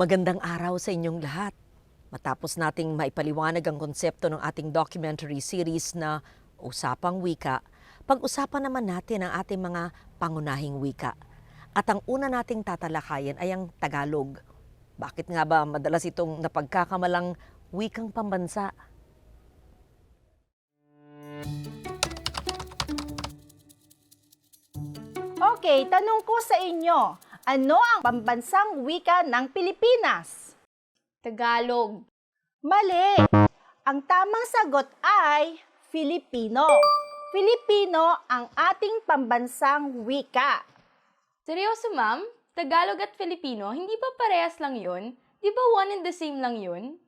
Magandang araw sa inyong lahat. Matapos nating maipaliwanag ang konsepto ng ating documentary series na Usapang Wika, pag-usapan naman natin ang ating mga pangunahing wika. At ang una nating tatalakayin ay ang Tagalog. Bakit nga ba madalas itong napagkakamalang wikang pambansa? Okay, tanong ko sa inyo, ano ang pambansang wika ng Pilipinas? Tagalog. Mali! Ang tamang sagot ay Filipino. Filipino ang ating pambansang wika. Seryoso, ma'am? Tagalog at Filipino, hindi ba parehas lang yun? Di ba one and the same lang yun?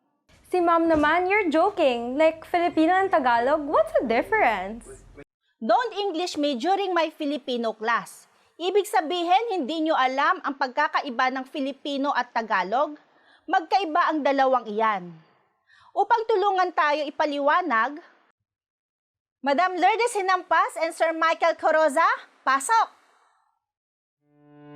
Si ma'am naman, you're joking. Like, Filipino and Tagalog, what's the difference? Don't English me during my Filipino class. Ibig sabihin, hindi nyo alam ang pagkakaiba ng Filipino at Tagalog? Magkaiba ang dalawang iyan. Upang tulungan tayo ipaliwanag, Madam Lourdes Hinampas and Sir Michael Coroza, pasok!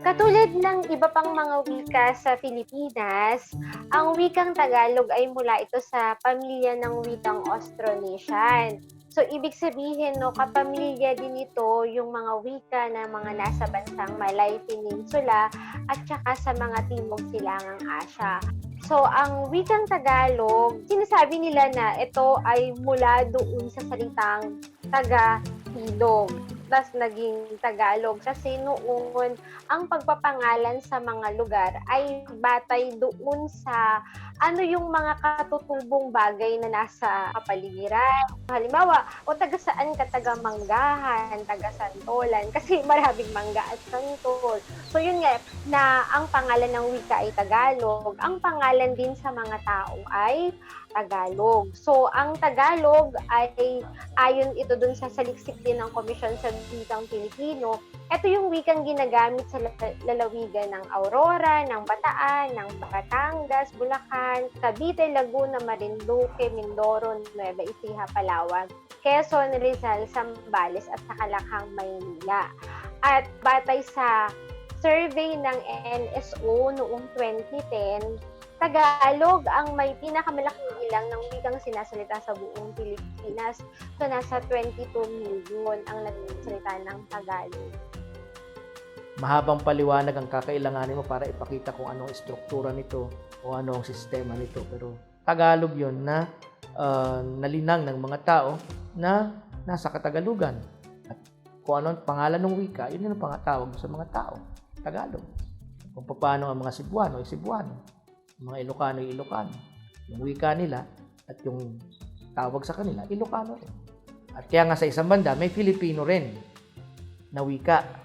Katulad ng iba pang mga wika sa Pilipinas, ang wikang Tagalog ay mula ito sa pamilya ng wikang Austronesian. So, ibig sabihin, no, kapamilya din ito yung mga wika na mga nasa bansang Malay Peninsula at saka sa mga Timog Silangang Asya. So, ang wikang Tagalog, sinasabi nila na ito ay mula doon sa salitang taga-hilog. Plus, naging Tagalog. Kasi noon, ang pagpapangalan sa mga lugar ay batay doon sa ano yung mga katutubong bagay na nasa kapaligiran. Halimbawa, o taga saan ka, taga Manggahan, taga Santolan, kasi maraming mangga at santol. So yun nga, na ang pangalan ng wika ay Tagalog, ang pangalan din sa mga tao ay Tagalog. So ang Tagalog ay ayon ito dun sa saliksik din ng Komisyon sa Wikang Pilipino. Ito yung wikang ginagamit sa lalawigan ng Aurora, ng Bataan, ng Batangas, Bulacan, Cavite, Laguna, Marinduque, Mindoro, Nueva Ecija, Palawan, Quezon, Rizal, Zambales at sa Calakhang, Maynila. At batay sa survey ng NSO noong 2010, Tagalog ang may pinakamalaking ilang ng wikang sinasalita sa buong Pilipinas. So, nasa 22 million ang nagsasalita ng Tagalog. Mahabang paliwanag ang kakailanganin mo para ipakita kung anong struktura nito o anong sistema nito. Pero Tagalog yun na nalinang ng mga tao na nasa Katagalugan. At kung ano ang pangalan ng wika, yun yung pangatawag sa mga tao. Tagalog. Kung paano ang mga Cebuano ay Cebuano. Mga Ilocano ay Ilocano. Yung wika nila at yung tawag sa kanila, Ilocano rin. At kaya nga sa isang banda, may Filipino rin na wika.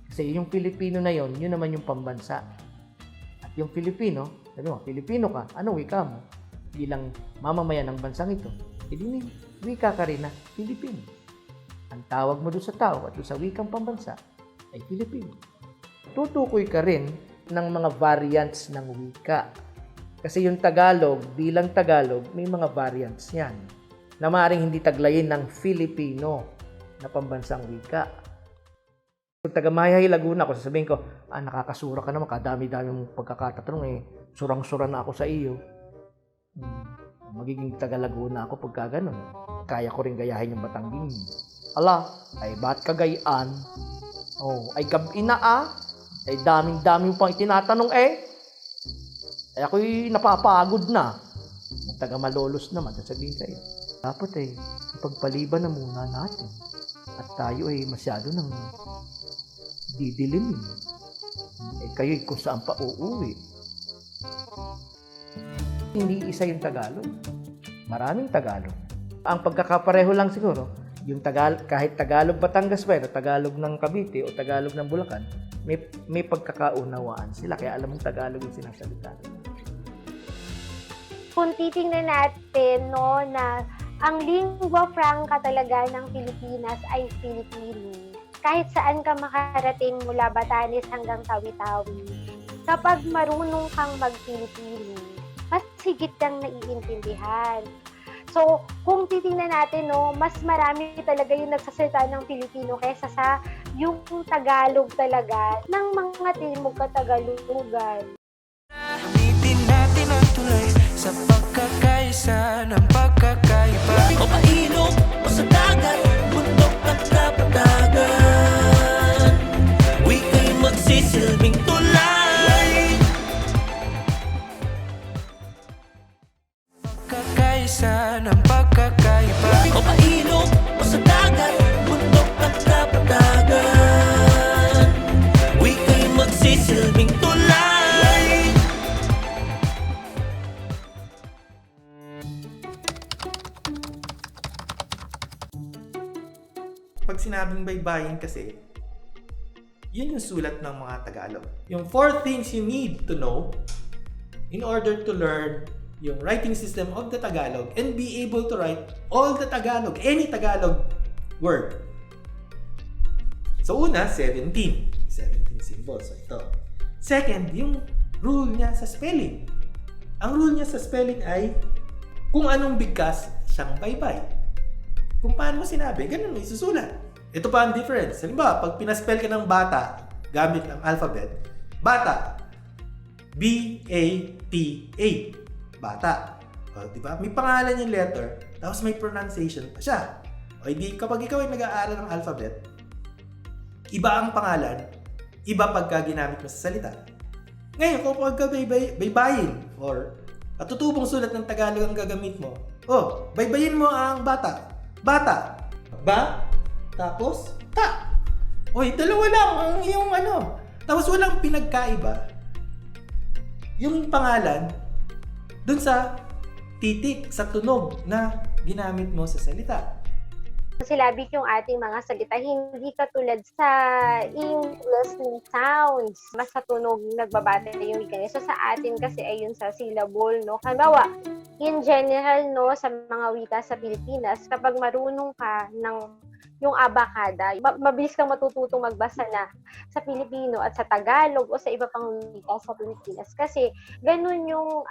Kasi yung Filipino na yon, yun naman yung pambansa. At yung Filipino, sabi mo, Filipino ka, anong wika mo? Bilang mamamayan ng bansang ito, hindi wika ka rin na Filipino. Ang tawag mo doon sa tao at doon sa wikang pambansa ay Filipino. Tutukoy ka rin ng mga variants ng wika. Kasi yung Tagalog, bilang Tagalog, may mga variants yan na maaaring hindi taglayin ng Filipino na pambansang wika. Kung taga-Mayay, Laguna ako, sasabihin ko, nakakasura ka naman, kadami-dami mong pagkakatatanong, surang-sura na ako sa iyo. Magiging taga-Laguna ako pagka ganun. Kaya ko rin gayahin yung Batangging. Ala, ay ba't kagayaan? Ay gab-ina ay daming-daming pang itinatanong Ay ako'y napapagod na. Kung taga-Malolos naman, sasabihin kayo, dapat ipagpaliban na muna natin. At tayo ay masyado nang didilimin. Kayo'y kung saan pa uuwi. Hindi isa yung Tagalog. Maraming Tagalog. Ang pagkakapareho lang siguro, yung kahit Tagalog Batangas pa, Tagalog ng Cavite o Tagalog ng Bulacan, may pagkakaunawaan sila. Kaya alam mong Tagalog yung sinasalita. Kung titingnan natin, no, na ang lingua franca talaga ng Pilipinas ay Filipino. Kahit saan ka makarating mula Batanes hanggang Tawi-Tawi, kapag marunong kang mag-Filipino, mas higit kang naiintindihan. So, kung titingnan natin, no, mas marami talaga yung nagsasalita ng Filipino kaysa sa yung Tagalog talaga ng mga Timog Katagalugan. Pagkakaisa ng pagkakaiba. Mapailog o sa dagat, bundok at kapatagan, wika'y magsisilbing tulay. Pagkakaisa ng pagkakaiba. Mapailog o sa dagat, bundok at kapatagan, wika'y magsisilbing tulay. Pag sinabing baybayin kasi, yun yung sulat ng mga Tagalog. Yung 4 things you need to know in order to learn yung writing system of the Tagalog and be able to write all the Tagalog, any Tagalog word. So una, 17 symbols. So ito. Second, yung rule niya sa spelling. Ang rule niya sa spelling ay kung anong bigkas siyang baybay. Kung paano mo sinabi, ganun mo isusulat. Ito pa ang difference. Halimbawa, pag pinaspell ka ng bata gamit ang alphabet, bata, B-A-T-A, bata. O, di ba? May pangalan yung letter, tapos may pronunciation pa siya. O, hindi, kapag ikaw ay nag-aaral ng alphabet, iba ang pangalan, iba pagka ginamit mo sa salita. Ngayon, kung pagka baybayin, or katutubong sulat ng Tagalog ang gagamit mo, baybayin mo ang bata. Bata. Ba? Tapos, ta. Oy, dalawa lang ang iyong ano. Tapos walang pinagkaiba. Yung pangalan, dun sa titik, sa tunog na ginamit mo sa salita. Silabik yung ating mga salita, hindi katulad sa English ng sounds. Mas sa tunog nagbabata yung wika niya. So sa atin kasi ay yun sa syllable, no? Halimbawa, in general, no, sa mga wika sa Pilipinas, kapag marunong ka ng yung abakada, mabilis kang matututong magbasa na sa Pilipino at sa Tagalog o sa iba pang wika sa Pilipinas. Kasi ganun yung,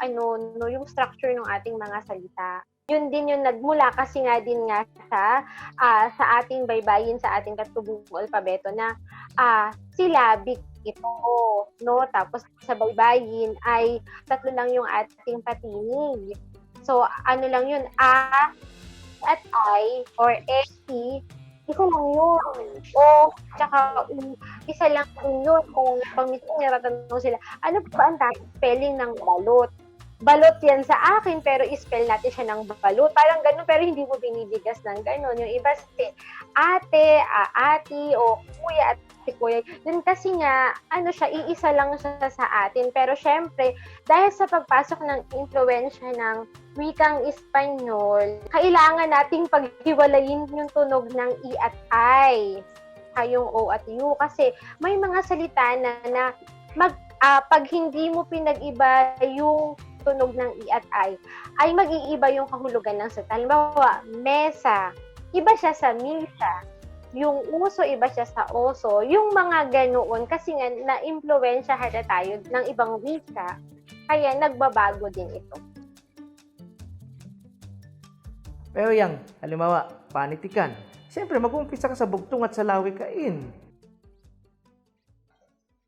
yung structure ng ating mga salita. Yun din yung nagmula kasi nga din nga sa ating baybayin, sa ating katubong alpabeto na silabik ito, no? Tapos sa baybayin ay 3 lang yung ating patinig. So, ano lang yun, a at I or eti, isa lang yun. O, tsaka isa lang din yun. Kung pag-meeting naratanong sila, ano ba ang spelling ng balot? Balot yan sa akin, pero i-spell natin siya ng balot. Parang ganun, pero hindi mo binibigas ng ganun. Yung iba si ate, ati, o kuya at si kuya. Yun kasi nga, siya, iisa lang siya sa atin. Pero syempre, dahil sa pagpasok ng influensya ng wikang Espanyol, kailangan nating paghiwalayin yung tunog ng I at I. Yung O at U. Kasi may mga salita na pag hindi mo pinag-iba yung tunog ng I at I, ay mag-iiba yung kahulugan ng salita. Halimbawa, mesa, iba siya sa misa. Yung uso, iba siya sa oso. Yung mga ganoon, kasi nga, na-impluensyahan na tayo ng ibang wika, kaya nagbabago din ito. Pero yang, halimbawa, panitikan. Siyempre, mag-umpisa ka sa bugtong at sa lawikain.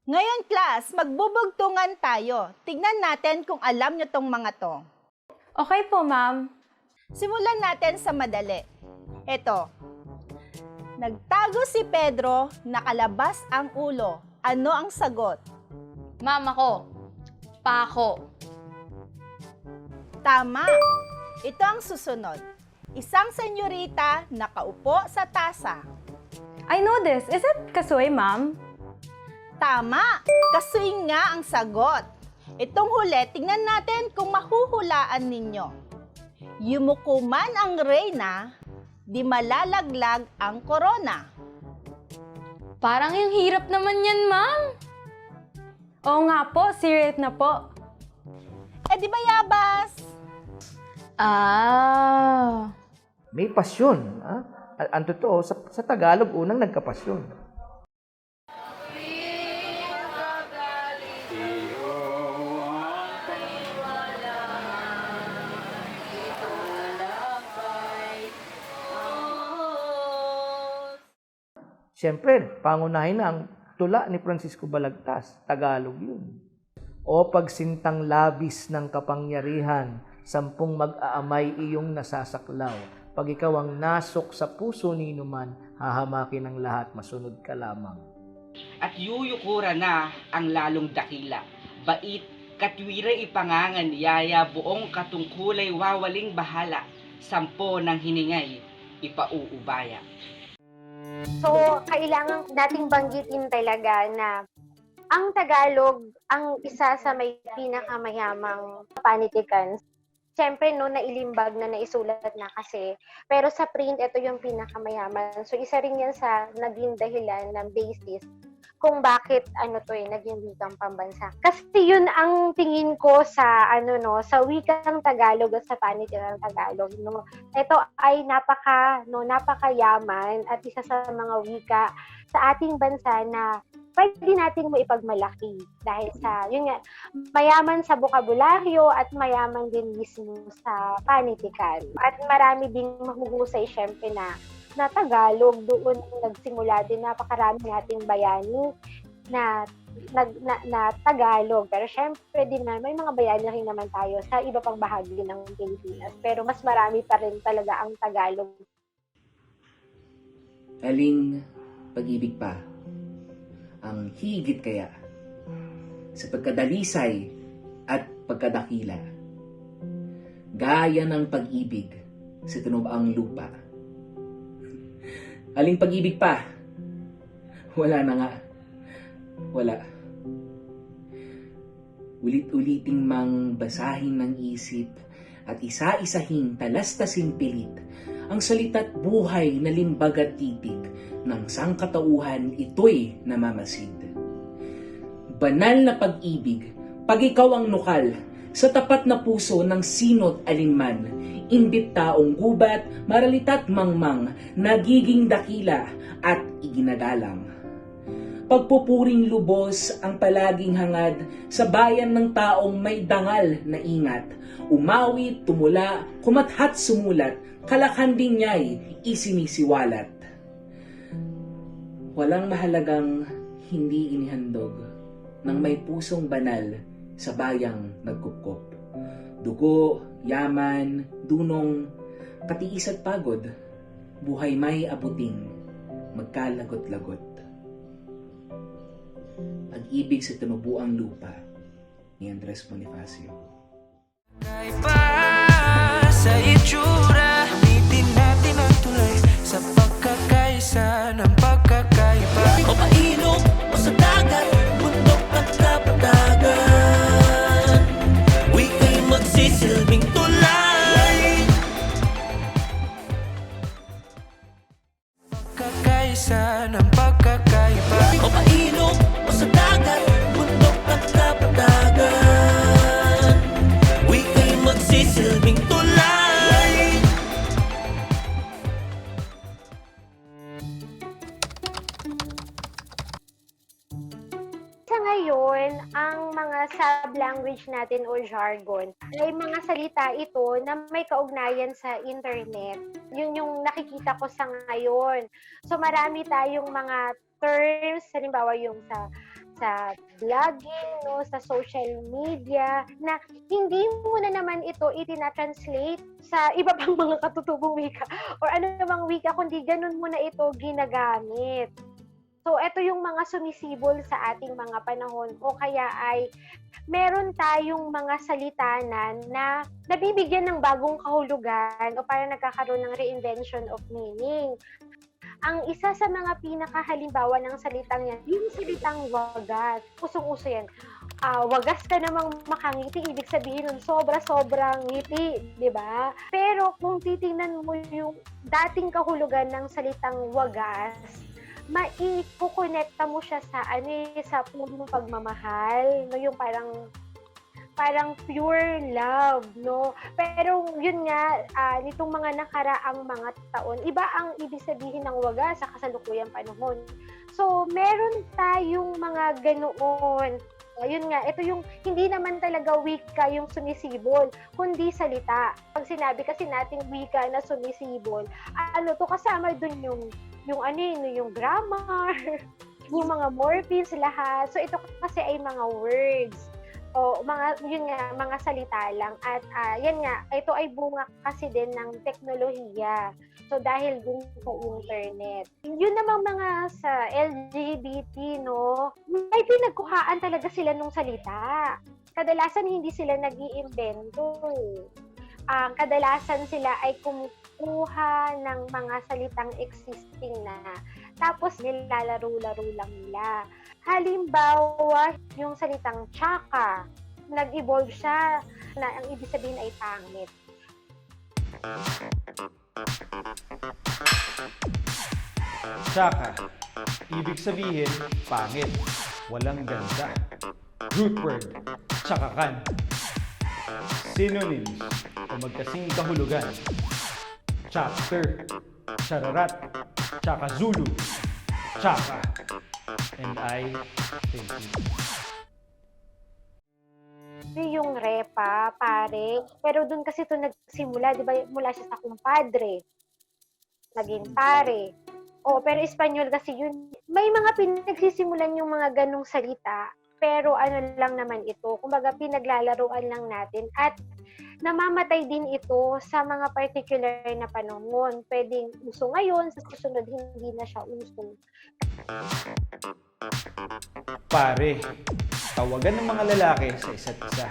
Ngayon, class, magbubugtungan tayo. Tignan natin kung alam nyo tong mga to. Okay po, ma'am. Simulan natin sa madali. Ito. Nagtago si Pedro, nakalabas ang ulo. Ano ang sagot? Mama ko, pako. Tama. Ito ang susunod. Isang senyorita nakaupo sa tasa. I know this. Is it kasuy, ma'am? Tama! Kasuy nga ang sagot. Itong huli, tingnan natin kung mahuhulaan ninyo. Yumuko man ang reyna, di malalaglag ang korona. Parang yung hirap naman yan, ma'am. Oo nga po, serious na po. Di ba yabas? May pasyon. Ang totoo, sa Tagalog, unang nagkapasyon. Siyempre, pangunahin na ang tula ni Francisco Balagtas. Tagalog yun. O pagsintang labis ng kapangyarihan, 10 mag-aamay iyong nasasaklaw. Pag ikaw ang nasok sa puso ni numan, hahamakin ang lahat, masunod ka lamang. At yuyukura na ang lalong dakila. Bait, katwira ipangangan, yaya buong katungkulay wawaling bahala. 10 ng hiningay, ipauubaya. So, kailangan nating banggitin talaga na ang Tagalog ang isa sa may pinakamayamang panitikan. Siyempre, no, nailimbag na naisulat na kasi. Pero sa print, ito yung pinakamayaman. So, isa rin yan sa naging dahilan ng basis kung bakit naging wikang pambansa. Kasi yun ang tingin ko sa sa wikang Tagalog at sa panitikan ng Tagalog, no. Ito ay napakayaman at isa sa mga wika sa ating bansa na pwede nating maipagmalaki dahil sa yun nga, mayaman sa bokabularyo at mayaman din mismo sa panitikan. At marami ding mahuhusay syempre na Tagalog, doon nagsimula din napakarami nating bayani na Tagalog. Pero syempre din na may mga bayani rin naman tayo sa iba pang bahagi ng Pilipinas. Pero mas marami pa rin talaga ang Tagalog. Aling pag-ibig pa ang higit kaya sa pagkadalisay at pagkadakila, gaya ng pag-ibig sa tunubaang lupa. Aling pag-ibig pa? Wala na nga. Wala. Ulit-uliting mang basahin ng isip at isa-isahing talastasing pilit ang salita't buhay na limbag at titig ng sangkatauhan, ito'y namamasid. Banal na pag-ibig, pag ikaw ang nukal, sa tapat na puso ng sino't alinman, imbit taong gubat, maralita't mangmang, nagiging dakila at iginagalang. Pagpupuring lubos ang palaging hangad sa bayan ng taong may dangal na ingat, umawit, tumula, kumathat sumulat, kalakanding niya'y isinisiwalat. Walang mahalagang hindi inihandog ng may pusong banal sa bayang nagkupkop. Dugo, yaman, dunong, katiis at pagod, buhay may abuting, magkalagot-lagot. Pag-ibig sa tinubuang lupa ni Andres Bonifacio. Kaiba sa itsura, gamitin natin ang tulay sa pagkakaisa ng pagkakaiba. O pailog o sa dagat, bundok at kapatagan, wika'y magsisilbing tulay. Pagkakaisa ng pagkakaiba. O pailog o sa dagat, bundok at kapatagan, wika'y magsisilbing tulay. Sa ngayon, ang mga sub-language natin o jargon ay mga salita ito na may kaugnayan sa internet. Yun yung nakikita ko sa ngayon. So marami tayong mga terms, halimbawa yung sa blogging, no, sa social media, na hindi mo na naman ito itinatranslate sa iba pang mga katutubong wika or ano namang wika, kundi ganun mo na ito ginagamit. So, ito yung mga sumisibol sa ating mga panahon o kaya ay meron tayong mga salitanan na nabibigyan ng bagong kahulugan o parang nagkakaroon ng reinvention of meaning. Ang isa sa mga pinakahalimbawa ng salitang yan, yung salitang wagas. Usong-uso yan. Wagas ka namang makangiti, ibig sabihin nun sobra-sobrang ngiti, di ba? Pero kung titingnan mo yung dating kahulugan ng salitang wagas, mai-connecta mo siya sa sa purong pagmamahal, no, yung parang pure love, no. Pero yun nga, nitong mga nakaraang mga taon, iba ang ibig sabihin ng wagas sa kasalukuyang panahon. So meron tayong mga ganoon. Yun nga, ito yung hindi naman talaga wika yung sumisibol, kundi salita. Pag sinabi kasi nating wika na sumisibol, to kasama dun yung grammar, yung mga morphemes lahat. So ito kasi ay mga words. o mga salita lang. At yan nga, ito ay bunga kasi din ng teknolohiya. So dahil dun sa internet. Yun namang mga sa LGBT, no, may pinagkuhaan talaga sila nung salita. Kadalasan hindi sila nag-iimbento. Kadalasan sila ay kumukuha ng mga salitang existing na. Tapos nilalaro-laro lang nila. Halimbawa, yung salitang tsaka, nag-evolve siya na ang ibig sabihin ay pangit. Tsaka, ibig sabihin, pangit, walang ganda. Root word, tsakakan. Synonyms, o magkasing kahulugan. Chapter, chararat, tsaka Zulu, tsaka. And I thank you. Yung repa, pare, pero dun kasi ito nagsimula, di ba, mula siya sa kumpadre, naging pare. Pero Espanyol kasi yun. May mga pinagsisimulan yung mga ganong salita, pero ano lang naman ito, kumbaga pinaglalaroan lang natin at namamatay din ito sa mga particular na panahon. Pwedeng uso ngayon, sa susunod hindi na siya uso. Pare, tawagan ng mga lalaki sa isa't isa.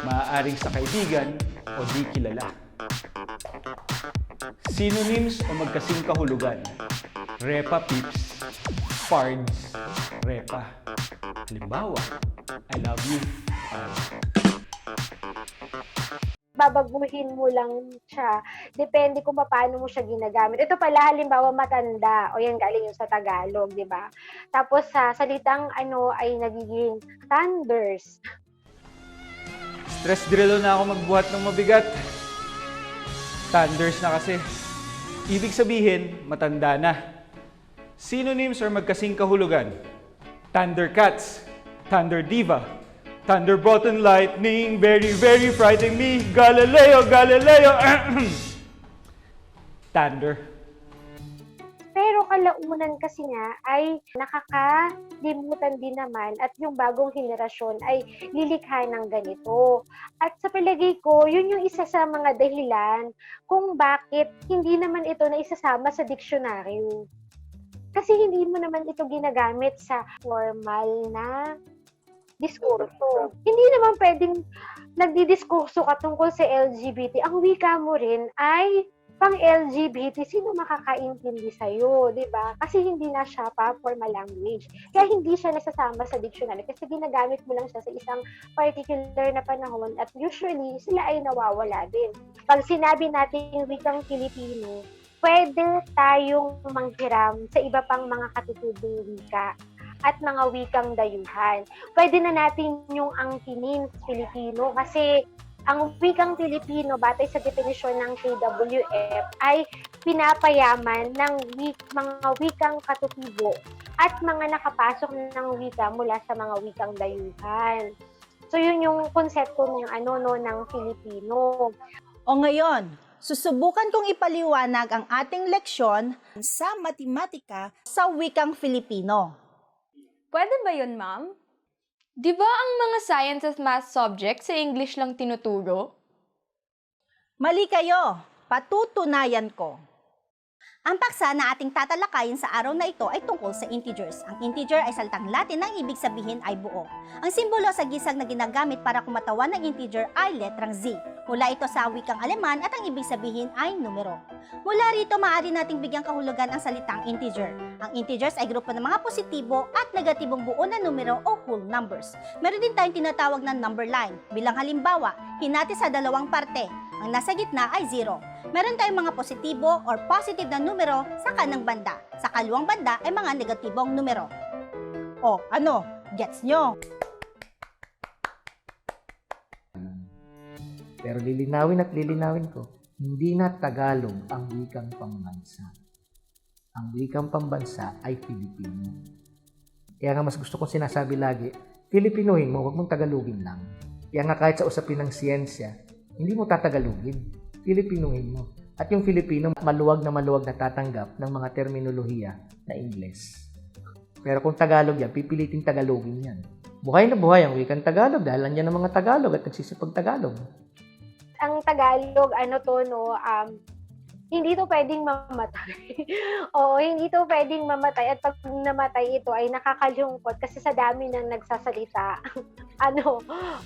Maaaring sa kaibigan o di kilala. Synonyms o magkasing kahulugan. Repa pips, pards, repa. Halimbawa, I love you. Babaguhin mo lang siya. Depende kung paano mo siya ginagamit. Ito pala, halimbawa, matanda. O yan, galing yung sa Tagalog, di ba? Tapos sa salitang ay nagiging thunders. Stress drill na ako magbuhat ng mabigat. Thunders na kasi. Ibig sabihin, matanda na. Synonyms or magkasing kahulugan. Thundercats, Thunder Diva, Thunderbolt and lightning, very, very frightening me. Galileo, Galileo. Thunder. Pero kalaunan kasi nga ay nakakalimutan din naman at yung bagong henerasyon ay lilikha ng ganito. At sa palagay ko, yun yung isa sa mga dahilan kung bakit hindi naman ito na isasama sa diksyonaryo. Kasi hindi mo naman ito ginagamit sa formal na diskurso. Hindi naman pwedeng nagdidiskurso ka tungkol sa LGBT. Ang wika mo rin ay pang-LGBT. Sino makakaintindi sa'yo, di ba? Kasi hindi na siya pa formal language. Kaya hindi siya nasasama sa dictionary kasi ginagamit mo lang siya sa isang particular na panahon at usually sila ay nawawala din. Pag sinabi natin yung wikang Filipino, pwede tayong manghiram sa iba pang mga katutubong wika at mga wikang dayuhan. Pwede na natin yung angkinin Filipino kasi ang wikang Filipino batay sa definisyon ng KWF ay pinapayaman ng mga wikang katutubo at mga nakapasok ng wika mula sa mga wikang dayuhan. So yun yung konsepto ng ng Filipino. O ngayon, susubukan kong ipaliwanag ang ating leksyon Sa matematika, sa wikang Filipino. Pwede ba yun, ma'am? Di ba ang mga science at math subjects sa English lang tinuturo? Mali kayo, patutunayan ko. Ang paksa na ating tatalakayin sa araw na ito ay tungkol sa integers. Ang integer ay salitang Latin na ibig sabihin ay buo. Ang simbolo sa gisag na ginagamit para kumatawan ng integer ay letrang Z. Mula ito sa wikang Aleman at ang ibig sabihin ay numero. Mula rito, maaari nating bigyang kahulugan ang salitang integer. Ang integers ay grupo ng mga positibo at negatibong buo na numero o whole numbers. Meron din tayong tinatawag na number line. Bilang halimbawa, hinati sa dalawang parte. Ang nasa gitna ay 0. Meron tayong mga positibo or positive na numero sa kanang banda. Sa kaluwang banda ay mga negatibong numero. O, ano? Gets nyo? Pero lilinawin ko, hindi na Tagalog ang wikang pambansa. Ang wikang pambansa ay Filipino. Kaya nga mas gusto kong sinasabi lagi, Filipinohin mo, huwag mong Tagalogin lang. Kaya nga kahit sa usapin ng siyensya, hindi mo tatagalogin. Filipinohin mo. At yung Filipino, maluwag na tatanggap ng mga terminolohiya na Ingles. Pero kung Tagalog yan, pipiliting Tagalogin yan. buhay na buhay ang wikang Tagalog dahil nandiyan ang mga Tagalog at nagsisipag-Tagalog. Ang Tagalog, hindi to pwedeng mamatay. Oo, hindi to pwedeng mamatay. At pag namatay ito ay nakakalungkot kasi sa dami ng nagsasalita.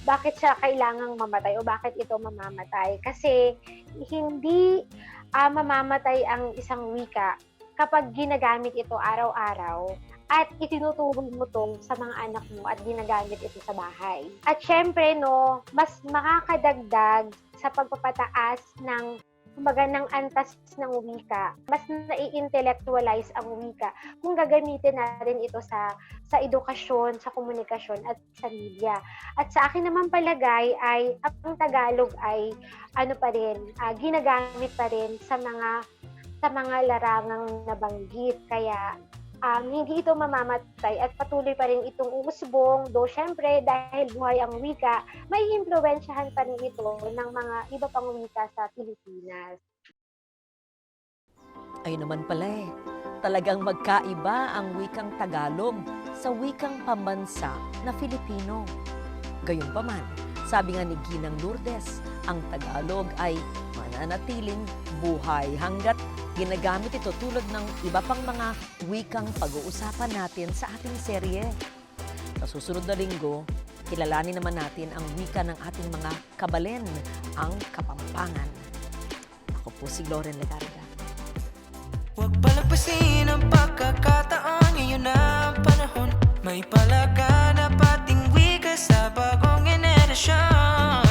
Bakit siya kailangang mamatay o bakit ito mamamatay? Kasi hindi mamamatay ang isang wika kapag ginagamit ito araw-araw at itinuturo mo to sa mga anak mo at ginagamit ito sa bahay. At syempre, mas makakadagdag sa pagpapataas ng antas ng wika. Mas nai-intellectualize ang wika kung gagamitin natin ito sa edukasyon, sa komunikasyon at sa media. At sa akin naman palagay ay ang Tagalog ay ginagamit pa rin sa mga larangang nabanggit. Kaya hindi ito mamamatay at patuloy pa rin itong umusbong. Though syempre dahil buhay ang wika, may impluwensyahan pa rin ito ng mga iba pang wika sa Pilipinas. Ayun naman pala talagang magkaiba ang wikang Tagalog sa wikang pambansa na Filipino. Gayunpaman, sabi nga ni Ginang Lourdes, ang Tagalog ay mananatiling buhay hanggat ginagamit ito tulad ng iba pang mga wikang pag-uusapan natin sa ating serye. Sa susunod na linggo, kilalanin naman natin ang wika ng ating mga kabalen, ang Kapampangan. Ako po si Loren Legarda. Huwag palagpasin ang pagkakataon, ngayon na ang panahon. May palaganap ating wika sa bagong henerasyon.